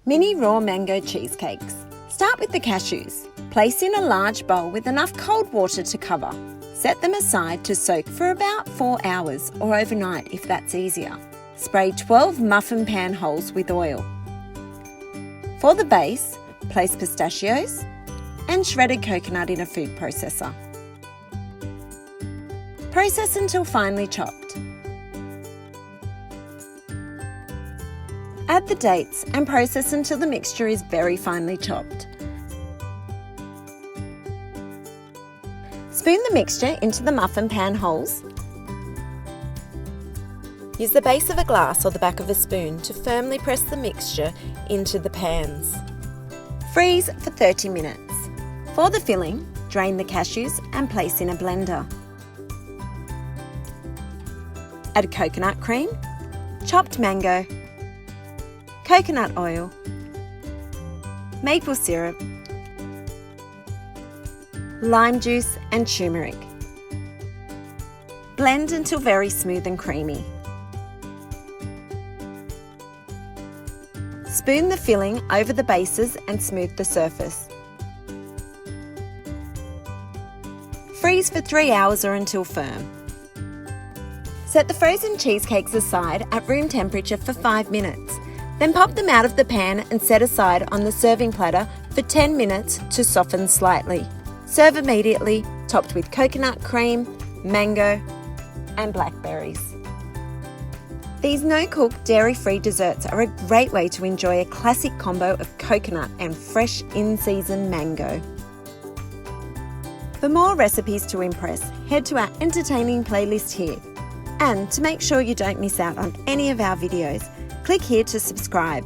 Mini raw mango cheesecakes. Start with the cashews. Place in a large bowl with enough cold water to cover. Set them aside to soak for about 4 hours or overnight if that's easier. Spray 12 muffin pan holes with oil. For the base, place pistachios and shredded coconut in a food processor. Process until finely chopped. Add the dates and process until the mixture is very finely chopped. Spoon the mixture into the muffin pan holes. Use the base of a glass or the back of a spoon to firmly press the mixture into the pans. Freeze for 30 minutes. For the filling, drain the cashews and place in a blender. Add coconut cream, chopped mango, coconut oil, maple syrup, lime juice and turmeric. Blend until very smooth and creamy. Spoon the filling over the bases and smooth the surface. Freeze for 3 hours or until firm. Set the frozen cheesecakes aside at room temperature for 5 minutes. Then pop them out of the pan and set aside on the serving platter for 10 minutes to soften slightly. Serve immediately, topped with coconut cream, mango, and blackberries. These no-cook, dairy-free desserts are a great way to enjoy a classic combo of coconut and fresh in-season mango. For more recipes to impress, head to our entertaining playlist here. And to make sure you don't miss out on any of our videos, click here to subscribe